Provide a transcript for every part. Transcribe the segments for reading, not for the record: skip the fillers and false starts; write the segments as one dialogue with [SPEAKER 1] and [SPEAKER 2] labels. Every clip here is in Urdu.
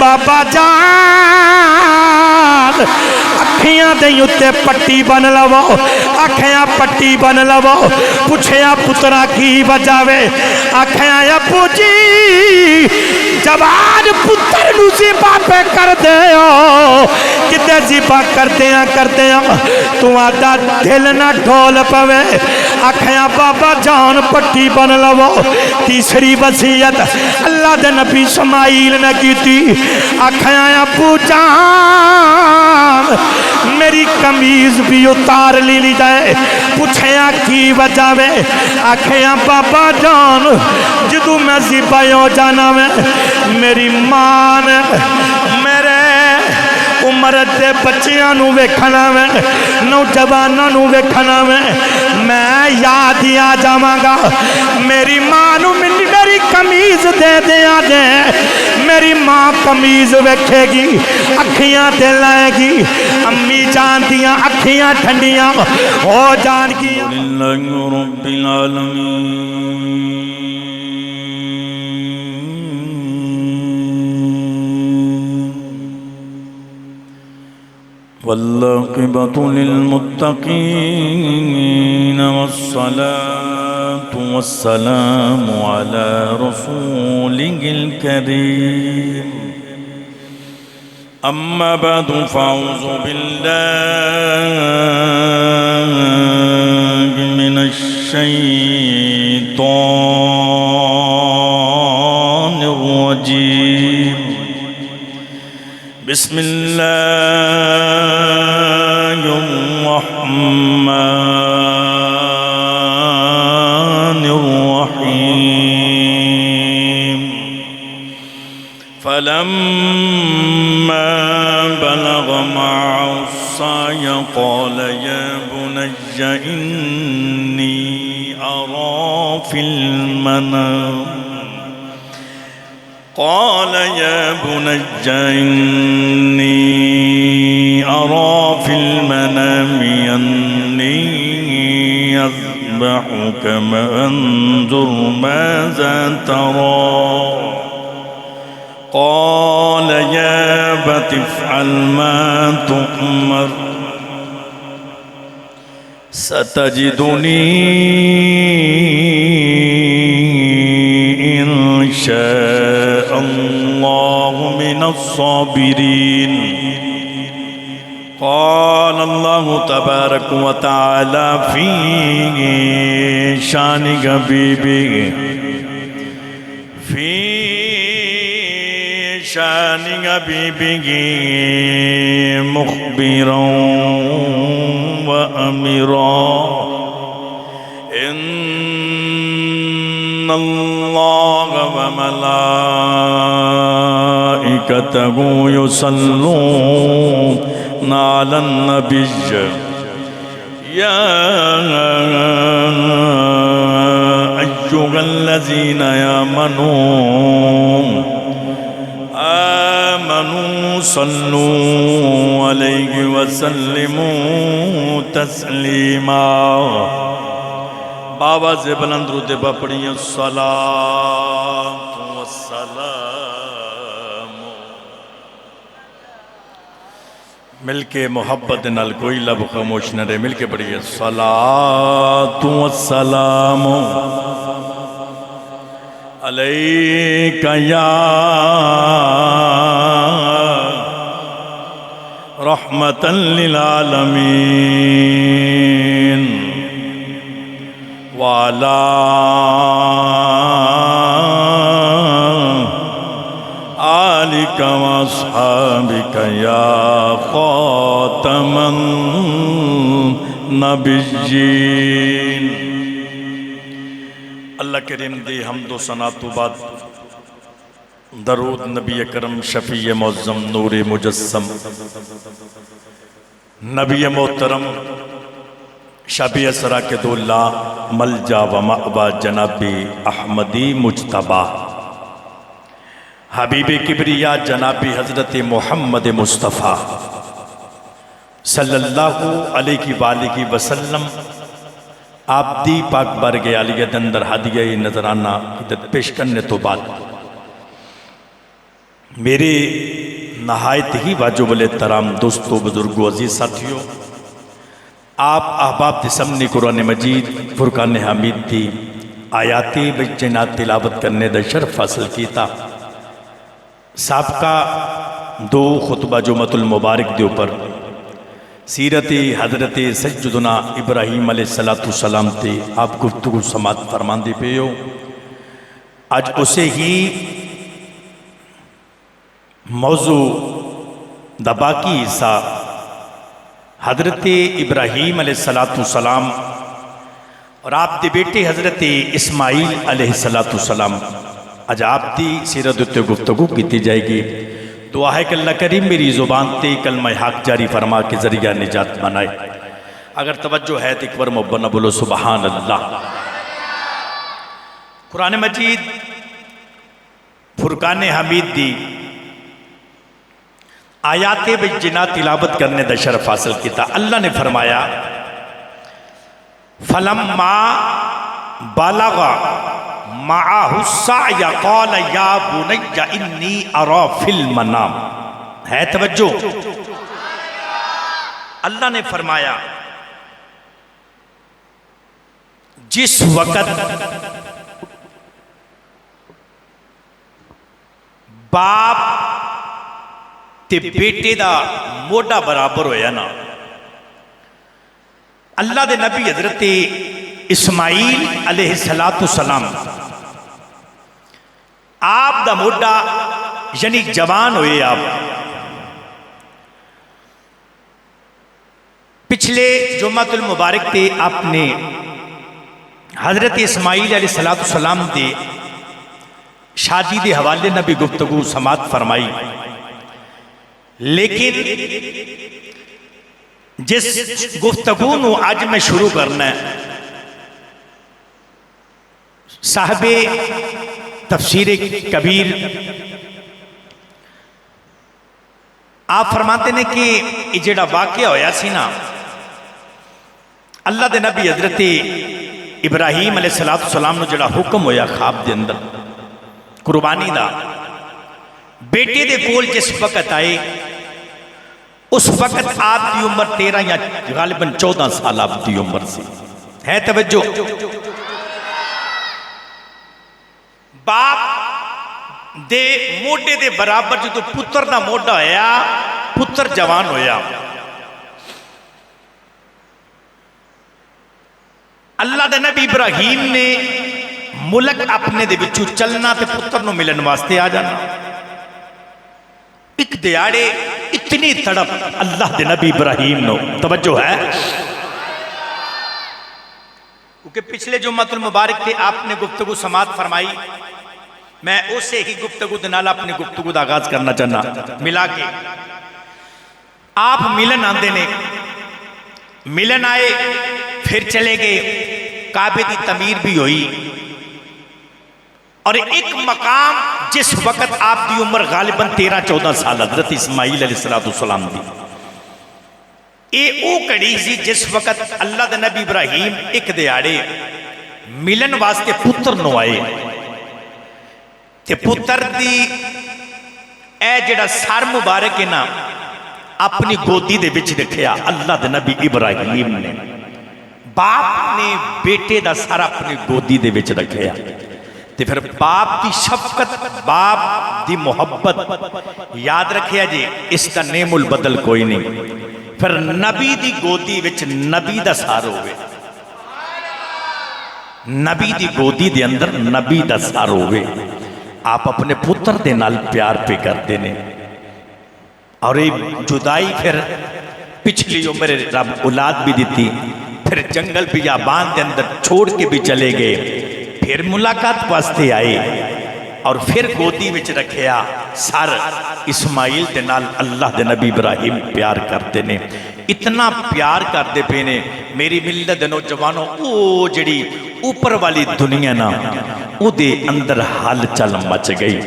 [SPEAKER 1] بابا جان اکھیاں دے اُتے پٹی بن لو اکھیاں پٹی بن لو پوچھیا پترا کی وجاوے اکھیاں ابو جی جوان پتر نو زبا پہ کر دے کتے زبا کرتے ہیں تو آدھا دل نہ ڈھول پوے اکھیاں بابا جان پٹی بن لو تیسری وصیت اللہ دے نبی اسماعیل نے کی تھی اکھیاں ابو جان میری قمیض بھی اتار لی جائے پوچھیا کی وجہ وے اکھیاں بابا جان جدو میں زبایوں جانا میں میری ماں نے میرے عمر دے بچیاں نو ویکھنا میں نوجواناں نو ویکھنا میں یاد آ جاواں گا میری ماں نو میری قمیض دے دیا جے میری ماں قمیض ویکھے گی اکھیاں تے لائے گی امی جان دیاں اکھیاں ٹھنڈیاں ہو جان کی
[SPEAKER 2] للہ رب العالمین والعاقبۃ للمتقین والصلاة والسلام على رسوله الكريم أما بعد فأعوذ بالله من الشيطان الرجيم بسم الله الرحمن الرحيم فلما بلغ معه السعي قال يا بني إني أرى في المنام قال يا بني إني أرى في المنام أني أذبحك فانظر ماذا ترى قال يا أبت افعل ما تؤمر ستجدني إن شاء الله من الصابرين قال الله تبارك وتعالى في شان حبيبه في شان حبيبه مخبرا وأمرا إن الله وملائكته يصلون على النبي يا أيها الذين آمنوا صلوا عليه وسلموا تسلیما بابا سے بلند روتے پڑھیں الصلاة والسلام مل کے محبت نال کوئی لب خاموش نہ رہے مل کے پڑھیں الصلاة والسلام علیک یا رحمتا للعالمین وعلا آلک واصحابک یا خاتم النبیین اللہ کریم دی حمد و ثنا تو بعد درود نبی اکرم شفیع معظم نور مجسم نبی محترم شبی اسرا کے دولہ ملجا و مأوا جنابی احمدی مجتبہ حبیب کبریا جنابی حضرت محمد مصطفیٰ صلی اللہ علیہ وآلہ وسلم آپ دی پاک برگے علیہ دندر حدیعی نظرانہ عدد پیش کرنے تو بعد میرے نہایت ہی واجب الاحترام دوستو، بزرگو، عزیز ساتھیوں، آپ احباب سمنی قرآن مجید فرقان حمید تھی آیاتی بجنات تلاوت کرنے دا شرف حاصل کیتا۔ سابقہ دو خطبہ جمعۃ المبارک دے اوپر سیرت حضرت سیدنا ابراہیم علیہ السلام تے آپ گفتگو سماعت فرماندے پے ہو۔ آج اسے ہی موضوع دا باقی حصہ حضرت ابراہیم علیہ السلام اور آپ دے بیٹے حضرت اسماعیل علیہ السلام، آج آپ دی سیرت تے گفتگو کی جائے گی۔ دعا ہے کہ اللہ کریم میری زبان تے کلمہ حق جاری فرما کے ذریعہ نجات بنائے۔ اگر توجہ ہے تو ایک بار محبت نہ بولو سبحان اللہ۔ قرآن مجید فرقان حمید دی آیات بجنا تلاوت کرنے دا شرف حاصل کیتا۔ اللہ نے فرمایا فَلَمَّا بَلَغَ مَعَهُ السَّعْيَ قَالَ يَا بُنَيَّ إِنِّي أَرَى فِي الْمَنَامِ۔ ہے توجہ؟ اللہ نے فرمایا جس وقت باپ تے بیٹے دا موڈا برابر ہویا نا، اللہ دے نبی حضرت اسماعیل علیہ السلام آپ دا موڈا یعنی جوان ہوئے۔ آپ پچھلے جمعۃ المبارک تے آپ نے حضرت اسماعیل علیہ السلام دے شادی دے حوالے نبی گفتگو سماعت فرمائی، لیکن جس گفتگو نو آج میں شروع کرنا ہے، صاحب تفسیر کبیر آپ فرماتے ہیں کہ یہ جڑا واقعہ ہویا سی نا، اللہ دے نبی حضرت ابراہیم علیہ السلام نو جڑا حکم ہویا خواب دے اندر قربانی دا، بیٹے دے کول جس وقت آئے اس وقت آپ دی عمر 13 یا غالباً 14 سال آپ دی عمر سی۔ ہے توجہ؟ باپ دے موڈے دے برابر جو تو پتر دا موڈا ہویا، پتر جوان ہویا۔ اللہ دے نبی ابراہیم نے ملک اپنے دے بچو چلنا تے پتر نو ملن واسطے آ جانا۔ ایک دیاڑے اتنی تڑپ اللہ دے نبی ابراہیم نو، توجہ ہے، کیونکہ پچھلے جمعۃ المبارک تے آپ نے گفتگو سماعت فرمائی، میں اسے ہی گفتگو دنال اپنی گفتگو دا آغاز کرنا چاہنا ملا کے۔ آپ ملن آندے نے، ملن آئے پھر چلے گئے، کعبے دی تعمیر بھی ہوئی، اور ایک مقام جس وقت آپ دی عمر غالباً 13-14 سال حضرت اسماعیل علیہ السلام دی، اے او کڑی سی جس وقت اللہ دے نبی ابراہیم ایک دیاڑے ملن واسطے پتر نو آئے، تے پتر دی اے جڑا سار مبارک ہے نا اپنی گودی دے بچ رکھیا اللہ دے نبی ابراہیم نے۔ باپ نے بیٹے دا سار اپنی گودی دے بچ رکھیا، تے پھر باپ دی شفقت، باپ دی محبت یاد رکھیا جی، اس کا نعم البدل کوئی نہیں۔ پھر نبی دی گودی وچ نبی دا سار ہوئے، نبی دی گودی دے اندر نبی دا سار ہوئے۔ آپ اپنے پتر دے نال پیار پہ کرتے نے، اور ایک جدائی پھر پچھلی عمر رب اولاد بھی دیتی، پھر جنگل بیابان دے اندر چھوڑ کے بھی چلے گئے، پھر ملاقات واسطے آئے، اور پھر گودی وچ رکھیا سر اسماعیل دے نال اللہ دے نبی ابراہیم پیار کرتے نے۔ اتنا پیار کرتے پے نے میری ملت دے نوجوانوں، او جڑی اوپر والی دنیا نا او دے اندر حال چل مچ گئی۔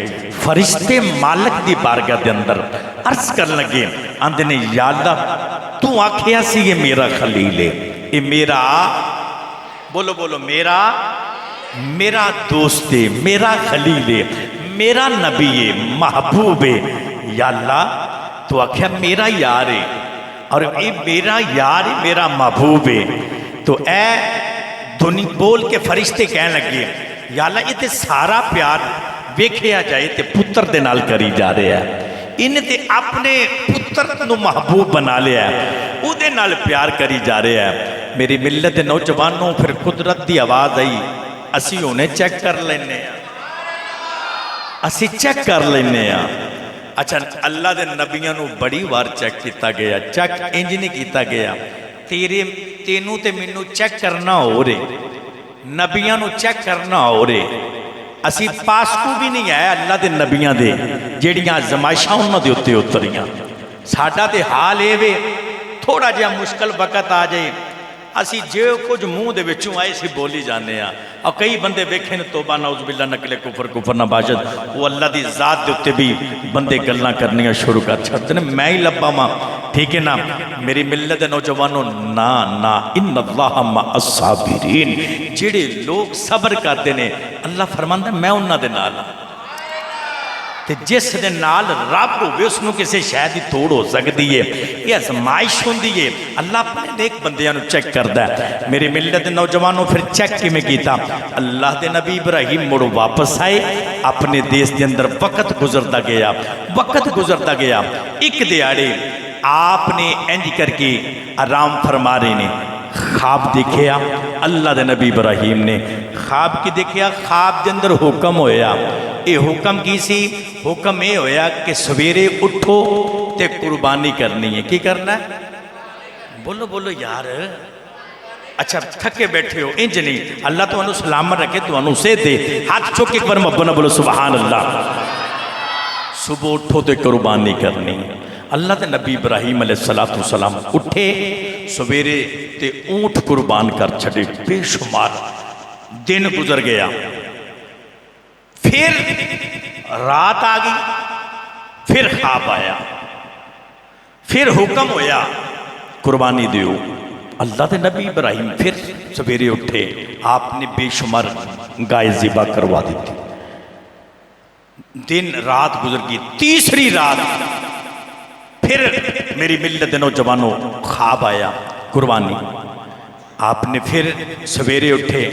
[SPEAKER 2] فرشتے مالک دی بارگاہ دے اندر عرض کر لگے، آندے نے یا اللہ تو آکھیا سی یہ میرا خلیل ہے، یہ میرا، بولو بولو، میرا دوست ہے، میرا خلیل ہے، میرا نبی ہے محبوب ہے یا اللہ تو آخیا میرا یار ہے اور یہ میرا یار ہے میرا محبوب ہے تو اے بول کے فرشتے کہنے لگے یا اللہ یہ تے سارا پیار ویکھیا جائے تے پتر دے نال کری جا رہا ہے انہیں تے اپنے پتر نو محبوب بنا لیا ہے او دے نال پیار کری جا رہا ہے میری ملت دے نوجوانوں پھر قدرت دی آواز آئی اسی انہیں چیک کر لینے ہیں اسی چیک کر لینے ہیں اچھا اللہ دے نبیوں نو بڑی وار چیک کیتا گیا چیک انج نہیں کیتا گیا تینوں تے مینوں چیک کرنا ہو رہے نبیوں نو چیک کرنا ہو رہے اسی پاس کو بھی نہیں آیا اللہ دے نبیوں دے جیڑیاں زمائشاں انہوں دے اتے اتریاں ساڈا تے حال اے وے تھوڑا جہا مشکل وقت آ جائے اسی جو کچھ منہ دے وچوں آئے سی بولی جانے ہیں اور کئی بندے ویکھے نے توبہ نعوذ باللہ نکلے کفر نہ باشد وہ اللہ دی ذات دے اتے بھی بندے گلاں کرنیاں شروع کر چھڑتے ہیں میں ہی لبا ماں ٹھیک ہے نا میری ملت نوجوانوں نا ان اللہ مع الصابرین جڑے لوگ صبر کرتے ہیں اللہ فرماندا میں انہاں دے نال تے جس دے نال رب ہوئے اس نو کسے شاید ہی توڑ ہو سکتی ہے یہ ازمائش ہوندی ہے اللہ اپنے نیک بندیاں نو چیک کردا ہے میری ملت نوجوانوں پھر چیک کیویں کیتا اللہ دے نبی ابراہیم مڑ واپس آئے اپنے دیس دے اندر وقت گزردا گیا ایک دیہاڑے آپ نے انج کر کے آرام فرما رہے نے خواب دیکھیا اللہ دے نبی ابراہیم نے خواب کی دیکھیا خواب دے اندر حکم ہویا یہ حکم کی سی حکم یہ ہویا کہ سویرے اٹھو تے قربانی کرنی ہے کی کرنا ہے بولو یار اچھا تھکے بیٹھے ہو انج نہیں اللہ تو انہوں سلامت رکھے تو انہوں سے دے ہاتھ چوک ایک بار مبنہ بولو سبحان اللہ صبح اٹھو تے قربانی کرنی ہے اللہ تے نبی ابراہیم علیہ السلام اٹھے سویرے تے اونٹ قربان کر چھڑے بے شمار دن گزر گیا پھر رات آ گئی پھر خواب آیا پھر حکم ہویا قربانی دیو اللہ تے نبی ابراہیم پھر سویرے اٹھے آپ نے بے شمار گائے ذبح کروا دی تھی دن رات گزر گئی تیسری رات پھر میری ملت نوجوانوں خواب آیا قربانی آپ نے پھر سویرے اٹھے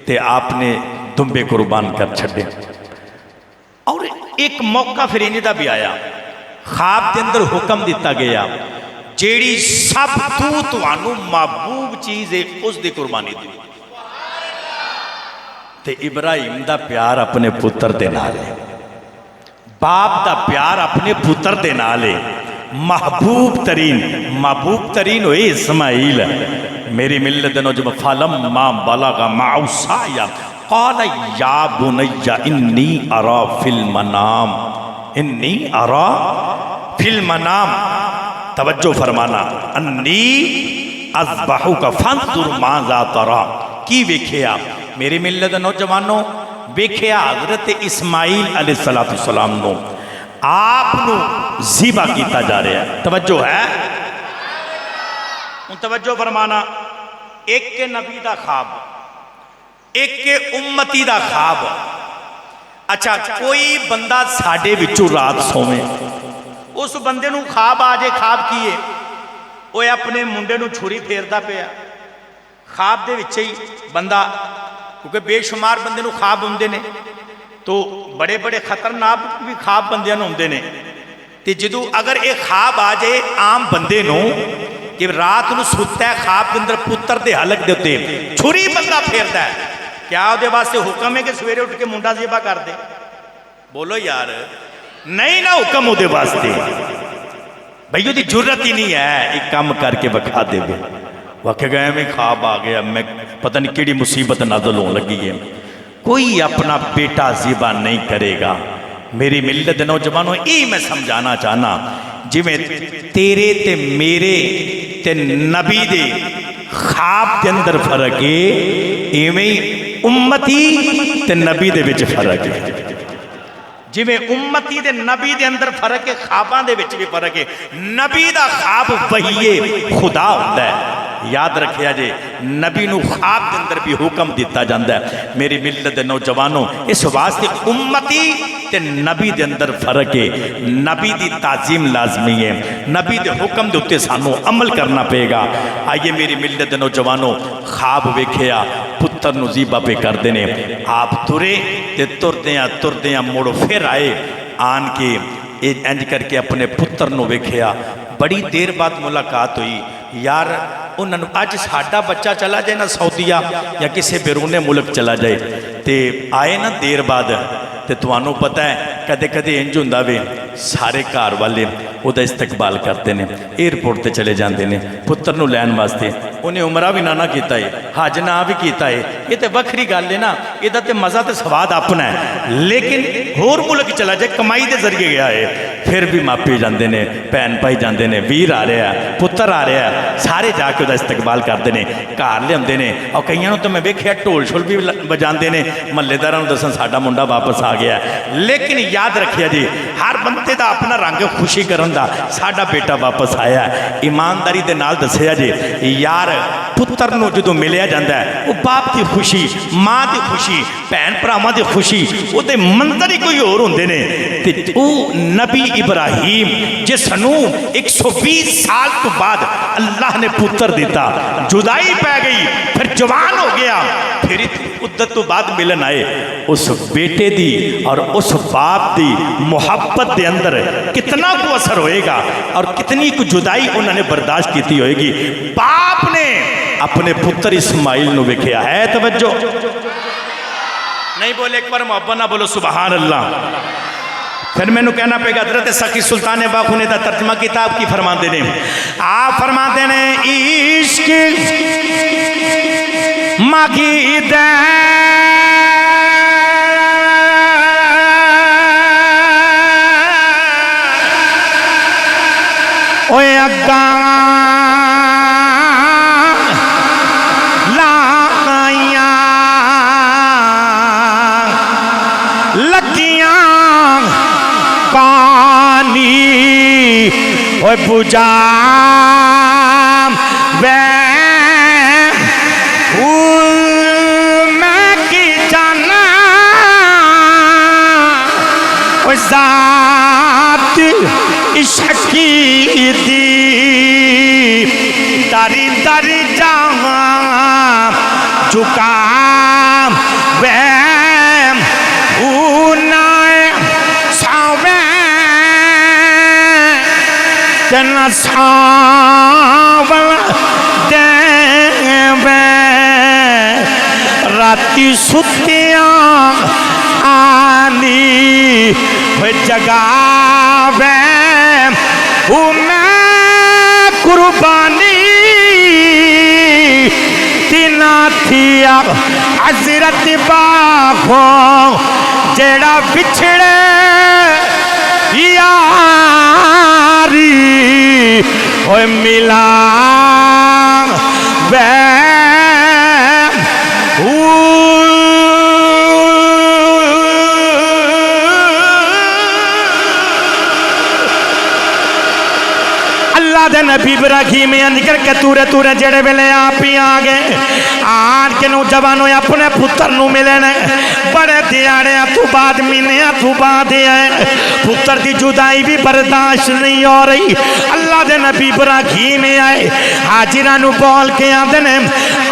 [SPEAKER 2] تے آپ نے دمبے قربان کر چھڑے اور ایک موقع پھر انہیں دا بھی آیا خواب دے اندر حکم دیتا گیا جیڑی سب تو آنو محبوب چیز ہے اس دی قربانی دی تے ابراہیم دا پیار اپنے پتر دے نالے باپ دا پیار اپنے پتر دے نالے محبوب ترین ہوئے اسماعیل میری ملت نوجوان فلما بلغ معه السعي قال یا بنی انی ارى فی المنام توجہ فرمانا انی اذبحک فانظر ماذا ترى کی ویکھیا میری ملت نوجوانوں ویکھیا حضرت اسماعیل علیہ السلام نو آپ نو ذبح کیتا جا رہا ہے توجہ ہے توجہ فرمانا ایک کے نبی دا خواب ایک کے امتی دا خواب اچھا کوئی بندہ ساڑھے وچو رات سومیں اس بندے نو خواب آجے خواب کیے وہ اپنے منڈے نو چھری پھیردا پیا خواب دے وچے ہی بندہ کیونکہ بے شمار بندے نو خواب ہوندے نے تو بڑے بڑے خطرناک بھی خواب بندیاں نو ہوندے نے تے جدو اگر ایک خواب آ جائے عام بندے نو کہ رات نو ستا ہے خواب کے اندر پتر دے حلق دے ہوتے چھری بندہ پھیرتا ہے کیا دے واسطے حکم ہے کہ سویرے اٹھ کے منڈا ذبح کر دے بولو یار نہیں نہ حکم ہو دے واسطے بھائیو دی جرت ہی نہیں ہے ایک کام کر کے بکھا دے گے واقع گئے میں خواب آ گیا میں پتہ نہیں کیڑی مصیبت نازل ہوں لگی ہے کوئی اپنا بیٹا ذبح نہیں کرے گا میری ملت نوجوانوں یہ میں سمجھانا چاہنا جی میں تیرے تے میرے تے نبی دے خواب دے اندر فرق ہے ایویں امتی تے نبی دے وچ فرق ہے جی میں امتی دے نبی دے اندر فرق ہے خواباں دے وچ بھی فرق ہے نبی دا خواب وحی خدا ہوتا ہے یاد رکھیا جے نبی نو خواب دے اندر بھی حکم دیتا جاندا ہے میری ملت دے نوجوانوں اس واسطے امتی تے نبی دے اندر فرق ہے نبی دی تعظیم لازمی ہے نبی دے حکم دے اتے سانو عمل کرنا پے گا آئیے میری ملت دے نوجوانوں خواب ویکھیا پتر نو ذبح پہ کر دینے آپ ترے تے تردیاں موڑو پھر آئے آن کے انج کر کے اپنے پتر نو ویکھیا بڑی دیر بعد ملاقات ہوئی یار انہوں نے آج ساڑھا بچہ چلا جائے نا سعودیہ یا کسی بیرون ملک چلا جائے تے آئے نا دیر بعد تے توانو پتہ ہے کدے کدے انج ہوندا وے سارے گھر والے وہ دا استقبال کرتے ہیں ایئرپورٹ تے چلے جاندے نے پتر نو لین واسطے انہیں عمرہ بھی نہ کیتا ہے حج نہ بھی کیتا ہے یہ تے وکھری گل ہے نا یہ تے مزہ تے سواد اپنا ہے لیکن ہور ملک چلا جائے کمائی دے ذریعے گیا ہے پھر بھی ماپی جاندے نے بہن بھائی جاندے نے ویر آ رہا ہے پتر آ رہا ہے سارے جا کے وہ استقبال کرتے ہیں گھر لے آتے ہیں اور کئی تو میں ویکھیا ڈھول شول بھی بجاندے نے محلے داراں نوں دسن ساڈا منڈا واپس آ گیا ہے لیکن یاد رکھیا جی ہر بندے دا اپنا رنگ خوشی کرن دا ساڈا بیٹا واپس آیا ہے ایمانداری دے نال دسیا جی یار پتر نو جدوں ملیا جاندا ہے وہ باپ دی خوشی ماں دی خوشی بہن بھراواں دی خوشی وہ دے منظر ہی کوئی اور ہوندے نے تے او نبی ابراہیم جس نو 120 سال تو بعد اللہ نے پتر دیتا جدائی پہ گئی پھر جوان ہو گیا پھر مدت تو بعد ملن آئے اس بیٹے دی اور اس باپ دی محبت دے اندر کتنا کو اثر ہوئے گا اور کتنی کو جدائی انہوں نے برداشت کیتی ہوئے گی باپ نے اپنے پتر اسماعیل نو ویکھیا ہے توجہ نہیں بولے ایک بار محبت نہ بولو سبحان اللہ پھر میں نو کہنا پہ گا حضرت سخی سلطان باقو نے دا ترجمہ کتاب کی فرماندے نے آپ فرماندے نے عشق ماگی دے اوے اگاں لائیاں لگیاں پانی اوے بجا میں کی جانا اوے ذات عشق کی دی داری داری جہاں جھکا ویم اونائے ساویں تینا ساول دیویں راتی ستیاں آنی جگاویں میں قربانی تینا تھیا حضرت باغوں جیڑا بچھڑے یاری ہوئے ملا دے نبی ابراہیم نکل کے تورے جڑے ویلے آپ ہی آ گئے آن کے نوجوانوں اپنے پتر نو ملنے بڑے دیاڑیاں تو بعد مہینیاں تو بعد آئے پتر دی جدائی بھی برداشت نہیں ہو رہی اللہ دے نبی ابراہیم آئے حاجرہ نو بول کے آدھے نے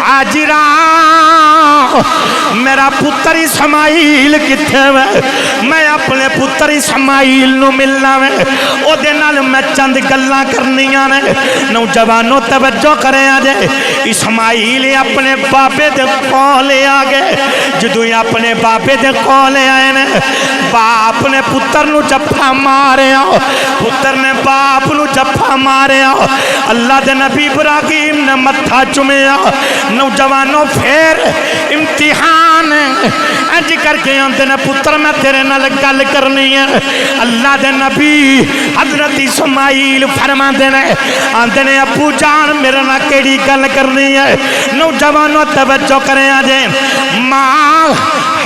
[SPEAKER 2] حاجرہ میرا پتر اسماعیل کتھے وے میں اپنے پتر اسماعیل نو ملنا وے او دے نال میں چند گلاں کرنیاں نے نوجوانوں توجہ کریں آجے اسماعیل اپنے بابے دے کولے آگے جدو اپنے بابے دے کولے آئے نے باپ نے پتر نو جپا مارے آؤ پتر نے باپ نو جپا مارے آؤ اللہ دے نبی ابراہیم نے متھا چمے آؤ نوجوانوں پھر امتحان انج کر کے آندے نے پتر میں تیرے نال گل کرنی ہے اللہ دے نبی حضرت اسماعیل فرما دے نے آندے نے ابو جان میرے نال کیڑی گل کرنی ہے نوجوانوں توجہ کریں آجے ماں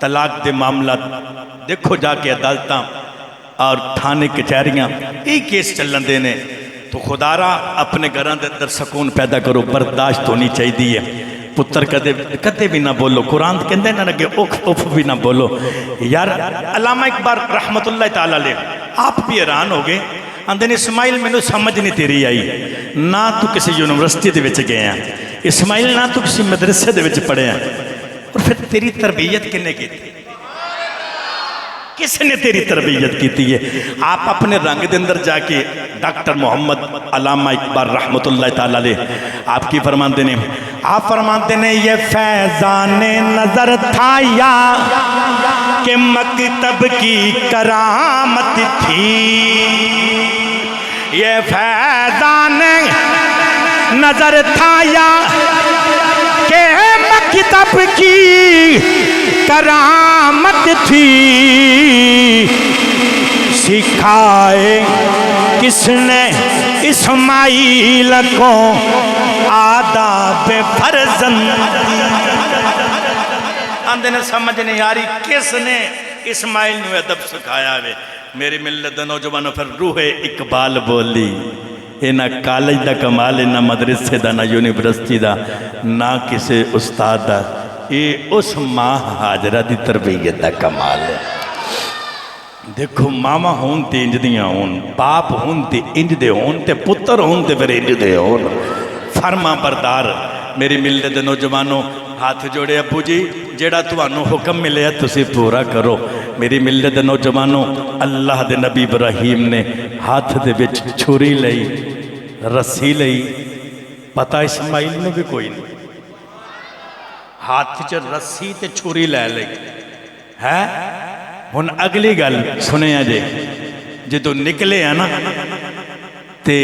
[SPEAKER 2] طلاق دے معاملات دیکھو جا کے عدالتاں اور تھانے کچہریاں یہ کیس چلن دے نے تو خدا را اپنے گھراں دے اندر سکون پیدا کرو، برداشت ہونی چاہیے. پتر کدے بھی نہ بولو، قرآن کہندے نہ لگے اف بھی نہ بولو. یار علامہ اقبال رحمت اللہ تعالی علیہ آپ بھی حیران ہو گئے، آندے نے اسماعیل مینوں سمجھ نہیں تیری آئی، نہ تو کسی یونیورسٹی دے وچ گئے ہیں اسماعیل، نہ تو کسی مدرسے دے وچ پڑھے ہیں، اور پھر تیری تربیت کنے کی تھی؟ کس نے تیری تربیت کی تھی؟ آپ اپنے رنگ دے اندر جا کے ڈاکٹر محمد علامہ اقبال رحمت اللہ تعالی علیہ آپ کی فرماندے نے، آپ فرماندے نے یہ فیضان نظر تھا یا کہ مکتب کی کرامت تھی، یہ فیضان نظر تھا یا کہ مکتب کی کرامت تھی، سکھائے کس نے اسماعیل کو آداب فرزندی. آندے نے سمجھ نہیں آ رہی کس نے اسماعیل نے ادب سکھایا ہے. میری ملت نوجوانوں پھر روح اقبال بولی، یہ نہ کالج دا کمال ہے، نہ مدرسے دا، نہ یونیورسٹی دا، نہ کسی استاد دا، یہ اس ماں حاجرہ دی تربیت دا کمال ہے. دیکھو ماما ہون تے انج دیاں ہون، باپ ہون تے انج دے ہون، تے پتر ہون تے پھر انج دے ہون. فرما بردار میری ملت دے نوجوانوں ہاتھ جوڑے، ابو جی جیڑا تانوں حکم ملیا تسی پورا کرو. میری ملت دے نوجوانوں اللہ دے نبی ابراہیم نے ہاتھ دے وچ چھری لئی، رسی لئی، پتہ اسماعیل نے بھی کوئی نہیں، ہاتھ چ رسی تے چھری لے لئی ہے. ہن اگلی گل سنیا جے، جدو نکلے ہیں نا تے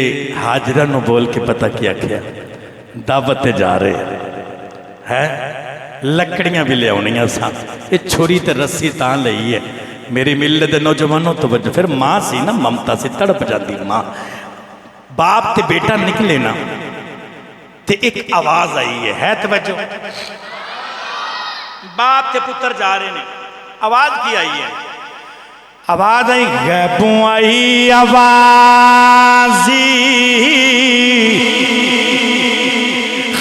[SPEAKER 2] حاجرہ نو بول کے پتہ کیا کیا دعوت جا رہے ہے، لکڑیاں بھی لے آنیاں سا، یہ چھری تے رسی تاں لئی ہے. میری ملت دے نوجوانوں توجہ، پھر ماں سی نا ممتا سے تڑپ جاتی ماں. باپ تے بیٹا نکلے نا تے ایک آواز آئی ہے توجہ، باپ تے پتر جا رہے ہیں، آواز کی آئی ہے؟ آواز آئی غیبوں آئی آوازی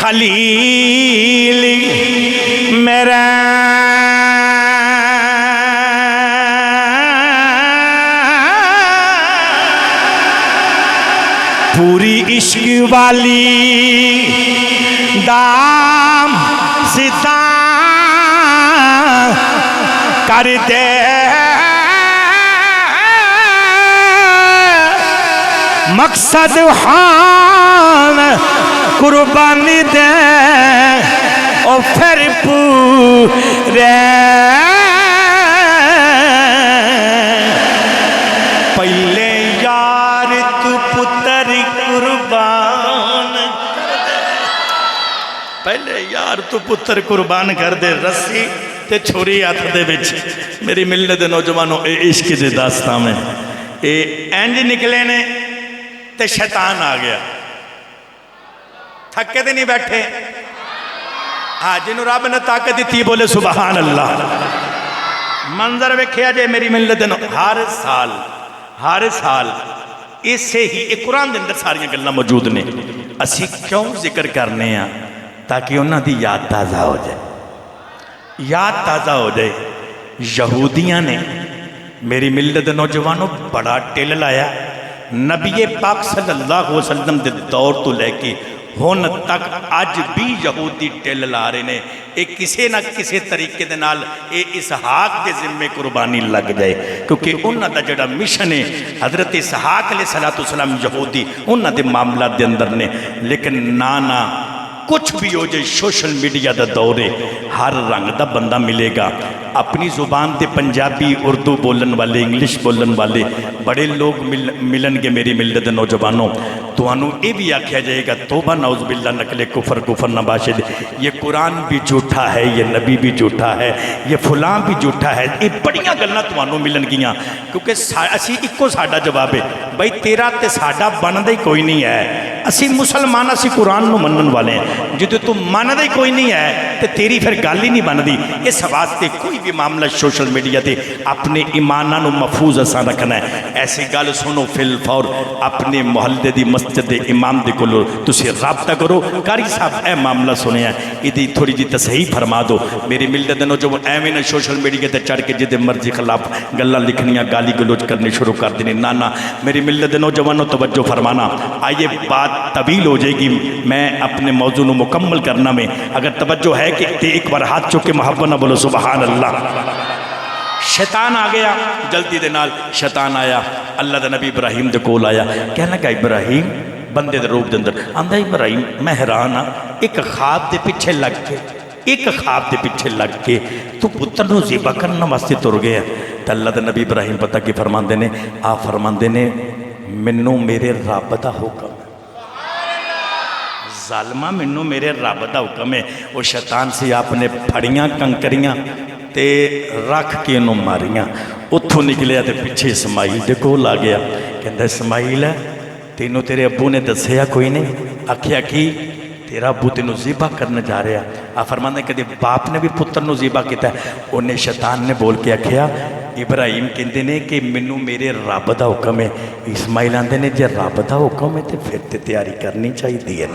[SPEAKER 2] خلیل میرا پوری عشق والی دام ستا کر دے مقصد خان قربانی دے او پھر پورے پہلے یار تو پتر قربان کر دے، پہلے یار تو پتر قربان کر دے، رسی تے چھوری ہاتھ دے وچ. میری ملت دے نوجوانوں اے عشق دے داستان میں اے انج نکلے نے تے شیطان آ گیا. تھکے تے نہیں بیٹھے، ہاں جنہوں رب نے طاقت دیتی بولے سبحان اللہ. منظر ویکھیا جے میری ملت دے ہر سال اسے ہی ایک قرآن دے اندر ساری گلاں موجود نے. اسی کیوں ذکر کرنے ہیں؟ تاکہ انہاں دی یاد تازہ ہو جائے، یاد تازہ ہو جائے. یہودیاں نے میری ملت نوجوانوں بڑا ٹل لایا. نبی پاک صلی اللہ علیہ وسلم دے دور تو لے کے ہون تک اج بھی یہودی ٹل لا رہے نے. ایک کسے نہ کسے طریقے دے نال اے اسحاق دے ذمے قربانی لگ جائے، کیونکہ انہاں دا جڑا مشن ہے حضرت اسحاق علیہ السلام یہودی انہاں دے معاملات دے اندر نے. لیکن نانا کچھ بھی ہو جائے، سوشل میڈیا دا دور ہے، ہر رنگ دا بندہ ملے گا. اپنی زبان تے پنجابی اردو بولن والے، انگلش بولن والے بڑے لوگ ملن گے. میری ملت نوجوانوں تو انہوں اے بھی آکھیا جائے گا توبہ نعوذ باللہ نکلے کفر نباشد، یہ قرآن بھی جھوٹا ہے، یہ نبی بھی جھوٹا ہے، یہ فلاں بھی جھوٹا ہے. یہ بڑیاں گلاں تانوں ملن گیاں، کیونکہ اسی اکو ساڈا جواب ہے بھائی تیرا تے ساڈا بندا ہی کوئی نہیں ہے. اسی مسلمان اسی قرآن نو منن والے ہیں جدو تو ماندا ہی کوئی نہیں ہے تو تیری پھر گل ہی نہیں بنتی. اس واسطے کوئی بھی معاملہ سوشل میڈیا تے اپنے ایماناں نو محفوظ اساں رکھنا ہے. ایسی گل سنو فل فور اپنے محلے دی مسجد دے امام دے کولو تسی رابطہ کرو. قاری صاحب اے معاملہ سنیا ایدی تھوڑی جی تصحیح فرما دو. میری ملت دے نوجوان ایویں نہ سوشل میڈیا تے چڑھ کے جدے مرضی خلاف گلاں لکھنیاں گالی گلوچ کرنی شروع کر دینی. نہ میری ملت دے نوجوانوں توجہ فرمانا. آئیے بات طویل ہو جائے گی, میں اپنے موضوع نو مکمل کرنا میں اگر توجہ ہے کہ ایک بار ہاتھ چک کے محبت نہ بولو سبحان اللہ. شیطان آ گیا جلدی دے نال. شیطان آیا اللہ دے نبی ابراہیم دے کول آیا, کہنے لگا ابراہیم بندے دے روپ دے اندر آندا ابراہیم میں حیران ہاں ایک خواب دے پیچھے لگ کے تو پتر نو ذبح کرنا واسطے تر گیا. تو اللہ دے نبی ابراہیم پتہ کی فرماندے نے, آپ فرماندے نے منوں میرے رب دا حکم, ظالمہ منوں میرے رب دا حکم ہے. وہ شیطان سے آپ نے پھڑیاں کنکریاں تے رکھ کے انہوں ماریاں. اتھوں نکلیا تے پیچھے اسماعیل دے کول آ گیا. کہندا اسماعیل تینوں تیرے ابو نے دسیا کوئی نہیں؟ آکھیا کی تیرا ابو تینوں ذبح کرنے جا رہا. آپ فرماندے کہتے باپ نے بھی پتر نو ذبح کیتا ہے. انہیں شیطان نے بول کے آکھیا ابراہیم کہندے نے کہ منوں میرے رب دا حکم ہے. اسماعیل آندے نے جے رب دا حکم ہے تے پھر تے تیاری کرنی چاہیے.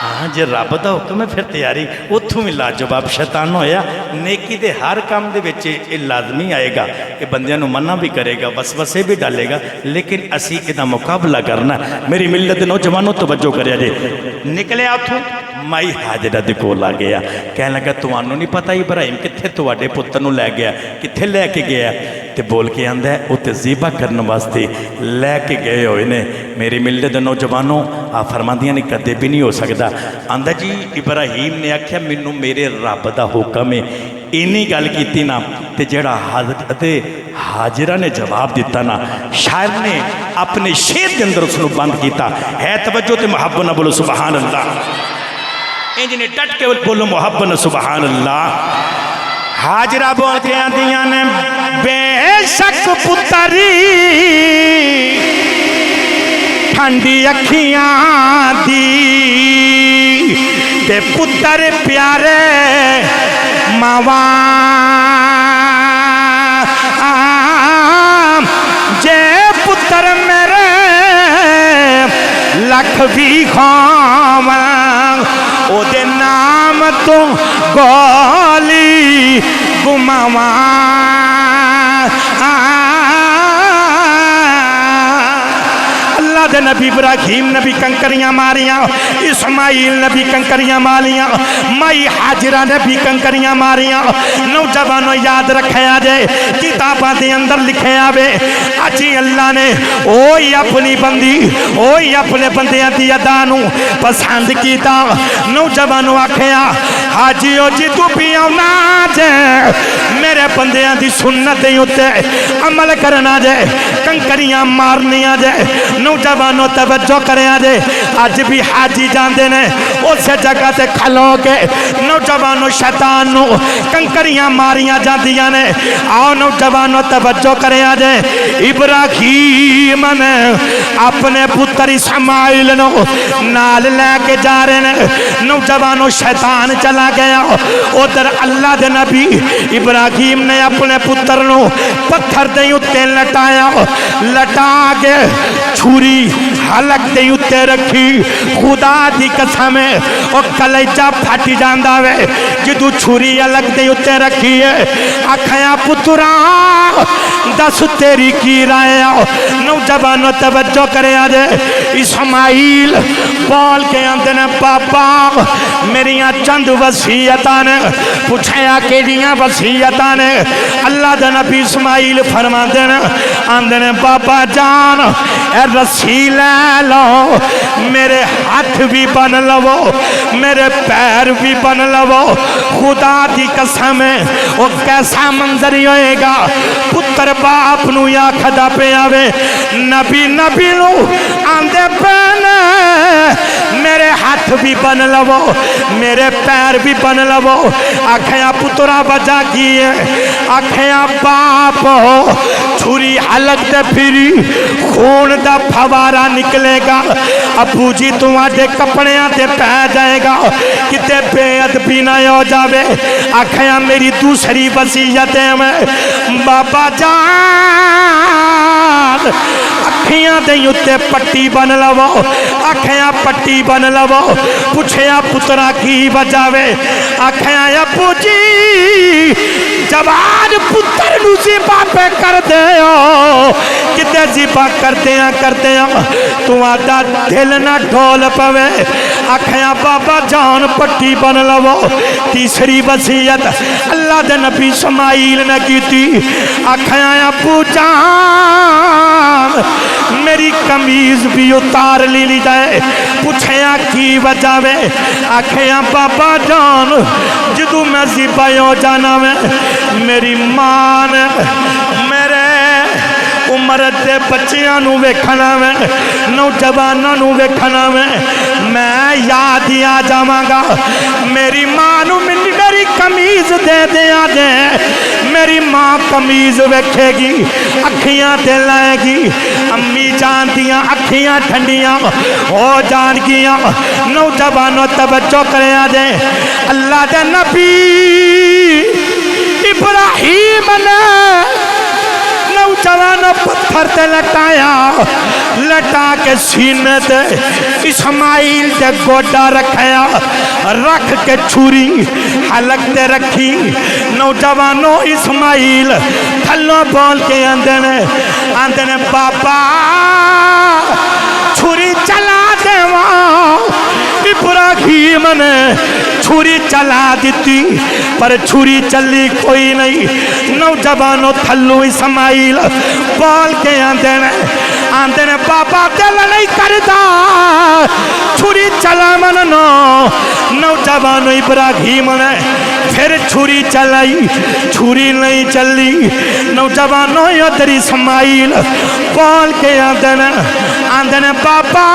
[SPEAKER 2] ہاں جے رب دا حکم ہے پھر تیاری. اتھوں بھی لاجواب شیطان ہویا. نیکی دے ہر کام دے وچ یہ لازمی آئے گا, یہ بندیاں نو منع بھی کرے گا, وسوسے بھی ڈالے گا, لیکن اسی ادا مقابلہ کرنا. میری ملت نوجوانوں توجہ کریا جے. نکلے اتھوں مائی حاجرہ دے کول آ گیا. کہنے لگا تمہانوں نہیں پتہ ابراہیم کتھے تواڈے پتر نو لے گیا, کتھے لے کے گیا؟ تے بول کے آندا ہے او تے ذبح کرنے واسطے لے کے گئے ہوئے نے. میری ملت نوجوانوں آپ فرماندیاں نے کدے بھی نہیں ہو سکتا. آندا جی ابراہیم نے آکھیا مینوں میرے رب دا حکم ہے. اینی گل کیتی نا تے جڑا حضرت حاجرہ نے جواب دیتا نا, شاعر نے اپنے شعر کے اندر اس نو بند کیتا ہے. توجہ تے محبت نہ بولو سبحان اللہ. انجنے ڈٹ کے بولو محبت نہ سبحان اللہ. حاجرہ بولتے آندیاں نے بے شک پتری ٹھنڈی اکھیاں دی تے پتر پیارے ماواں جے پتر میرے لکھ بھی کھاواں او دے نام تو گولی گماواں. اللہ دے نبی ابراہیم نبی کنکریاں ماریاں, اسماعیل نبی کنکریاں ماریاں, مائی حاجرہ نبی کنکریاں ماریاں. نوجوانوں یاد رکھیا جے کتاباں دے اندر لکھیا وے اجی اللہ نے اوہی اپنی بندی اوہی اپنے بندیاں دی ادا نو پسند کیتا. نوجوانوں آکھیا حاجیو جی تو بھی آنا جے میرے بندیاں دی سنت دے اتے عمل کرنا جے, کنکریاں مارنیاں جے. نوجوانوں توجہ کریا جے اج بھی حاجی جاندے نے اس جگہ تے کھلو کے نوجوانوں شیطان نو کنکریاں ماریاں جاندیاں نے. آؤ نوجوانوں توجہ کریا جے ابراہیم نے اپنے پتر اسماعیل نو نال لے کے جا رہے نے. نوجوانوں شیطان چلا گیا. ادھر اللہ دے نبی ابراہیم نے اپنے پتر نو پتھر دے اتے لٹایا, لٹا کے چھری حلق دے اتے رکھی. خدا دی قسم ہے او کلیجہ پھٹ جاندا وے جدو چھری حلق دے اتے رکھی ہے. آکھیا پتراں دس تیری کی رائے. نوجوانوں توجہ کریا جے اسماعیل بول کے آندے نے پاپا میریاں چند وصیتاں نے. پوچھیا کیڑیاں وصیتاں نے؟ اللہ دے نبی اسماعیل فرماندے نے آندے نے بابا جان اے رسی لے لو, میرے ہاتھ بھی بن لو, میرے پیر بھی بن لو. خدا دی قسم ہے وہ کیسا منظر ہوئے گا. پتر باپ نو یا کھدا پہ آوے نبی نبی نو آندے پہنے میرے ہاتھ بھی بن لو, میرے پیر بھی بن لو. آکھیا پترا بجا کیے, آکھیا باپ چھری حلق دے پھری خون دا پھوارا
[SPEAKER 1] نکلے گا ابو جی تمہارے کپڑیاں تے پہ جائے گا کتے بے ادبی نہ ہو جاوے آکھیا میری دوسری وصیت ہے میں بابا جان اکھیاں دے اتے پٹی بن لو آکھیا پٹی بن لو پوچھیا پترا کی بجاوے آکھیا ابو جی جوان پتر نو ذبح پہ کر دے کتے ذبح کرتے ہیں تو آدھا دل نہ ڈھول پوے آکھیا بابا جان پٹی بن لو تیسری وصیت اللہ دے نبی اسماعیل نے کی تھی آکھیا ابو جان میری قمیض بھی اتار لی جائے پوچھیا کی وجہ وے آکھیا بابا جان جدو میں ذبح ہو جانا میں میری ماں نے میرے عمر دے بچیاں نو ویکھنا میں نوجواناں نو ویکھنا میں یاد ہی آ جاواں گا میری ماں نو میری قمیض دے دیا جے میری ماں قمیض ویکھے گی اکھیاں تے لائے گی امی جان دیاں اکھیاں ٹھنڈیاں ہو جان گیاں نوجوانوں توجہ کرے آجے اللہ دے نبی ابراہیم نے نوجوانوں پتھر تے لٹا کے سینے تے اسماعیل تے گوڑا رکھیا رکھ کے چھری حلق تے رکھی نوجوانوں اسماعیل تھلوں بول کے آندے نے بابا چھری چلا دے ابراہیم نے چھری چلا دیتی پر چھری چلی کوئی نہیں نوجوانوں تھلو اسماعیل بول کے آندے نے بابا دل نہیں کردا چھری چلا مننو نوجوانوں ابراہیم نے پھر چھری چلائی چھری نہیں چلی نوجوانوں ادھر اسماعیل بول کے آندے نے بابا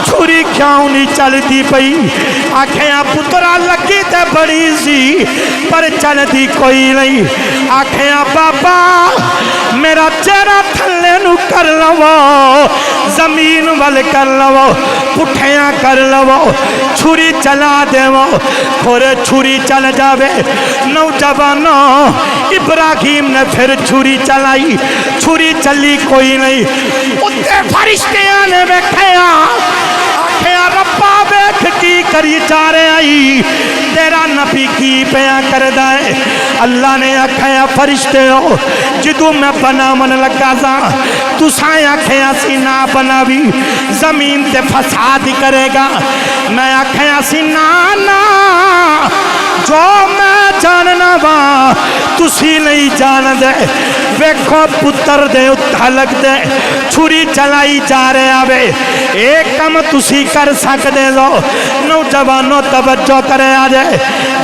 [SPEAKER 1] چھری کیوں نہیں چلتی پئی آکھیا پترا لگی تے بڑی سی پر چلتی کوئی نہیں آکھیا بابا میرا چہرہ تھلے نو کر لو زمین وال کر لو پٹھیاں کر لو چھری چلا دے اور چھری چل جاوے نوجوانوں ابراہیم نے پھر چھری چلائی چھری چلی کوئی نہیں اتے فرشتیاں نے ویکھیا آکھیا ربا ویکھ کی کری جا رہے آئی تیرا نبی کی پیا کر دائے اللہ نے آکھیا فرشتے ہو جدو میں بنا من لگا سا تو سائیں آکھیا سی نہ بناوی زمین تے فساد کرے گا میں آکھیا سی نا جو میں جاننا وا تسی نہیں جان دے ویکھو پتر دے اتھلک دے چھری چلائی جا رہے آوے ایک کم تسی کر سکتے دو نوجوانوں توجہ کرے آجے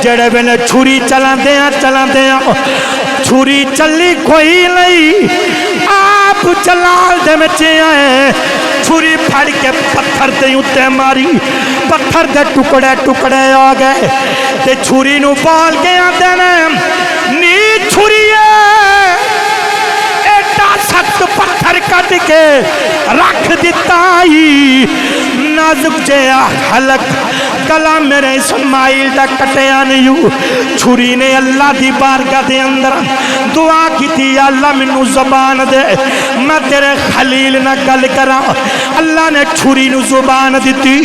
[SPEAKER 1] جڑے بلے چھری چلا دیا چھری چلی کوئی نہیں آپ جلال دے مچے آئے چھری پھڑ کے پتھر دے اتے ماری پتھر دے ٹکڑے ہو گئے تے چھری نو بال کے آتے نی چھری ایڈا سخت پتھر کٹ کے رکھ دیتا ہی نازک جیا حلق گلا میرے اسماعیل دا کٹیا نہیں چھری نے اللہ دی بارگاہ دے اندر دعا کی تھی اللہ منو زبان دے میں تیرے خلیل نہ گل کرا اللہ نے چھری نو زبان دیتی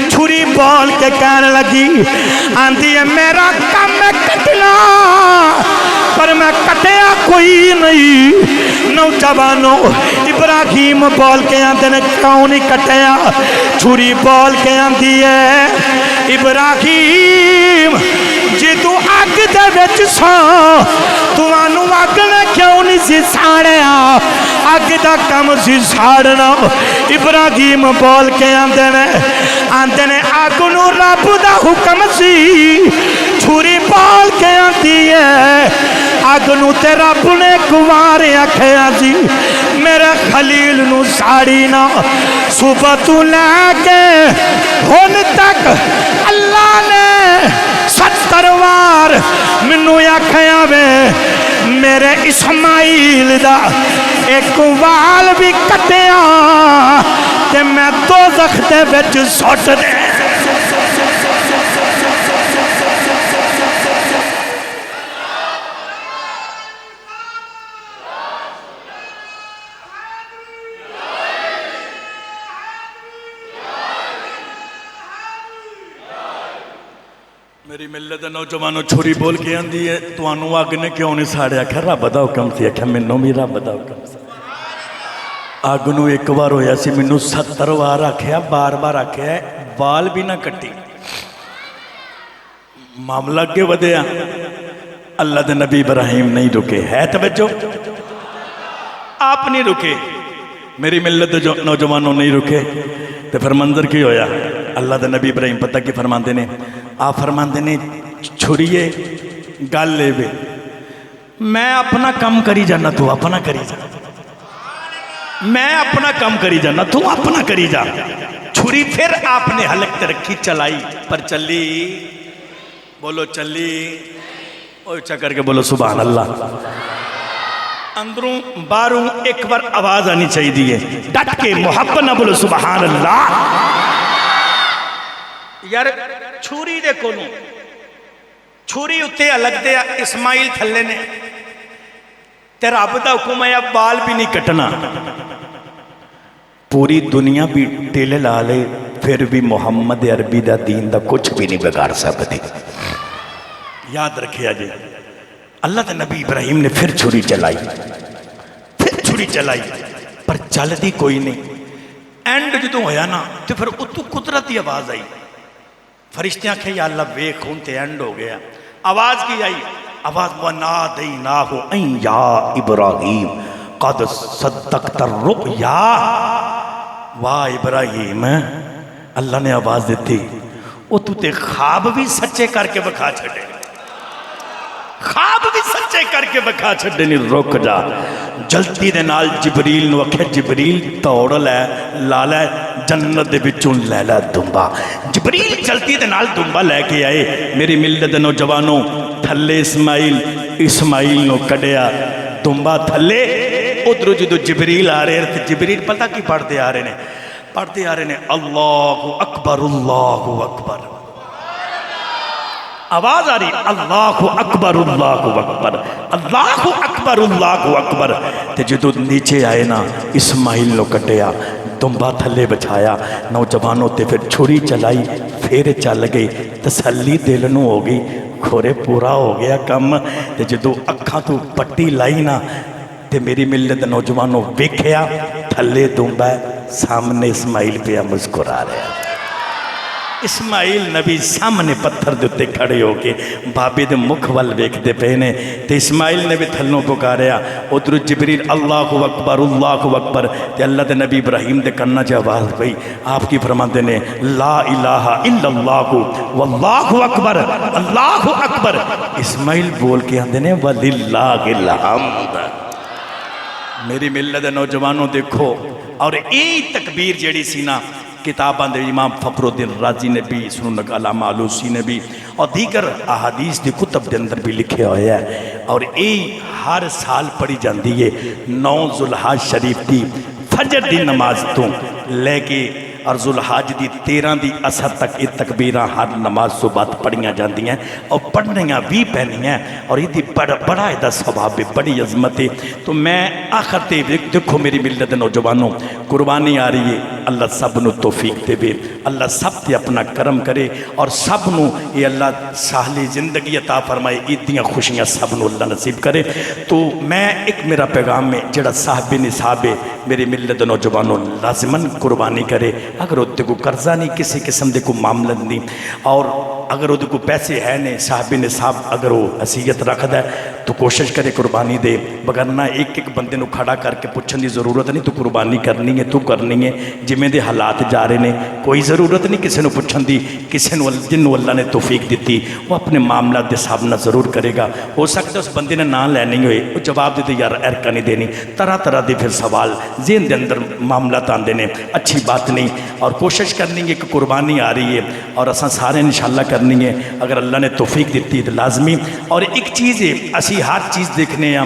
[SPEAKER 1] چھری بول کے کہنے لگی آندھی ہے میرا کام میں کٹنا پر میں کٹیا کوئی نہیں نوجوانوں ابراہیم بول کے آندھے نے کیوں نہیں کٹیا چھری بول کے آندھی ہے ابراہیم جی تو آگ دے وچ سا تو آنو آگ نے کیوں نہیں سی ساڑیا آگ دا کم سی ساڑنا ابراہیم بول کے آندھے نے آگ نو رب دا حکم سی چھری بول کے آندھی ہے آگ نو تے رب نے گوارے آکھیا سی میرے خلیل نو ساڑی نا صبح تو لے کے ہون تک اللہ نے 70 وار منو آکھیا وے میرے اسماعیل دا ایک وال بھی کٹیا میں دوزخ دے وچ سٹ دے میری ملت دے نوجوانوں چھری بول کے آندی ہے توانوں اگ نے کیوں نہیں ساڑیا کہ رب دا حکم سی کہ مینوں بھی رب دا حکم سی اگ نو ایک بار ہویا سی مینوں 70 بار آکھیا بار بار آکھیا بال بھی نہ کٹی معاملہ کے ودیا اللہ دے نبی ابراہیم نہیں رکے ہے توجہ آپ نہیں رکے میری ملت دے نوجوانوں نہیں رکے تو پھر منظر کی ہویا اللہ دے نبی ابراہیم پتہ کی فرماندے نے آپ فرماندے نے چھڑیے گل لے بے میں اپنا کم کری جانا تو اپنا کری جا میں اپنا کم کری جانا تو اپنا کری جا چھری پھر آپ نے حلق تے رکھی چلائی پر چلی بولو چلی اچھا کر کے بولو سبحان اللہ اندروں باروں ایک بار آواز آنی چاہیے دیئے ڈٹ کے محبت نہ بولو سبحان اللہ یار چھوری دے کونوں چھوری اتے الگ دے اسماعیل تھلے نے تیرا عبدہ حکم ہے بال بھی نہیں کٹنا پوری دنیا بھی ٹیلے لالے پھر بھی محمد عربی دا دین دا کچھ بھی نہیں بگاڑ سکتی یاد رکھے آجے اللہ دے نبی ابراہیم نے پھر چھری چلائی پر چل دی کوئی نہیں اینڈ جدوں ہویا نا تو پھر اتو قدرتی آواز آئی فرشتے آنکھیں یا اللہ ویکھون تے اینڈ ہو گیا آواز کی آئی آواز وَنَادَيْنَاهُ أَن يَا إِبْرَاهِيمُ قَدْ صَدَّقْتَ الرُّؤْيَا واہ ابراہیم اللہ نے آواز دیتی وہ تو تے خواب بھی سچے کر کے بکھا چھڑے خواب بھی سچے کر کے بکھا چھڑے نہیں رک جا جلتی دے نال جبریل نو اکھے جبریل توڑ لے لالا جنت دے بچوں لیلا دنبا جبریل جلتی دے نال دنبا لے کے آئے میری ملت نوجوانوں تھلے اسماعیل نو کڑیا دنبا تھلے ادھر جدو جبریل آ رہے ہیں جبریل پتہ کی پڑھتے آ رہے ہیں اللہ اکبر آواز آ رہی اللہ اکبر اللہ اکبر تے جدو نیچے آئے نا اسماعیل نو کٹیا دنبا تھلے بچھایا نوجوانوں تے پھر چھری چلائی پھر چل گئی تسلی دل نو ہو گئی کھورے پورا ہو گیا کم تے جدو اکھاں تو پٹی لائی نا تے میری ملت نوجوانوں ویکھیا تھلے دنبا سامنے اسماعیل پہ مسکرا رہے ہیں اسماعیل نبی سامنے پتھر دیتے کھڑے ہو کے بابے دے مکھ وال ویکھدے پہنے تے اسماعیل نے بھی تھلوں پکاریا ادھر جبریل اللہ اکبر تے اللہ دے نبی ابراہیم دے کرنا چاہ آواز پئی آپ کی فرماندے نے لا الہ الا اللہ واللہ اکبر اللہ اکبر اسماعیل بول کے آندے نے وللہ الحمد میری ملت نوجوانوں دیکھو اور ای تکبیر جیڑی سی نا کتاباں دے امام فخر الدین رازی نے بھی سنن علامہ آلوسی نے بھی اور دیگر احادیث دی کتب دے اندر بھی لکھے ہوئے ہیں اور ای ہر سال پڑھی جاندی ہے 9 ذوالحج شریف دی فجر دی نماز تو لے کے اور ذوالحج دی 13 دی اثر تک یہ تکبیراں ہر نماز سے بعد پڑھیاں جاندی ہیں اور پڑھنیاں بھی پہنی ہیں اور یہ بڑا ایدہ ثواب ہے بڑی عظمت ہے تو میں آخر تے دیکھو میری ملت نوجوانوں قربانی آ رہی ہے اللہ سب نو توفیق دے بے اللہ سب تے اپنا کرم کرے اور سب نو یہ اللہ سہلی زندگی عطا فرمائے عیدیاں خوشیاں سب نو اللہ نصیب کرے تو میں ایک میرا پیغام میں جڑا صاحب نصاب ہے میری ملت نوجوانوں لازماً قربانی کرے اگر وہ کو قرضہ نہیں کسی قسم دے کو معاملہ نہیں اور اگر وہ کو پیسے ہے نہیں صاحب نصاب اگر وہ حیثیت رکھ ہے تو کوشش کرے قربانی دے بگرنہ ایک بندے نو کھڑا کر کے پوچھن دی ضرورت نہیں تو قربانی کرنی ہے تو کرنی ہے جمیں دے حالات جا رہے ہیں کوئی ضرورت نہیں کسی نو پوچھن دی کسی نو جن اللہ نے توفیق دیتی وہ اپنے معاملات دے سامنا ضرور کرے گا ہو سکتا ہے اس بندے نے نہ لینی ہوئے وہ جواب دیتے یار ایرکا نہیں دینی طرح دے پھر سوال ذہن دے اندر معاملات آندے نے اچھی بات نہیں اور کوشش کرنی ہے کہ قربانی آ رہی ہے اور اساں سارے انشاءاللہ کرنی ہے اگر اللہ نے توفیق دیتی تو لازمی اور ایک چیز ہے اسی ہر چیز دیکھنے ہیں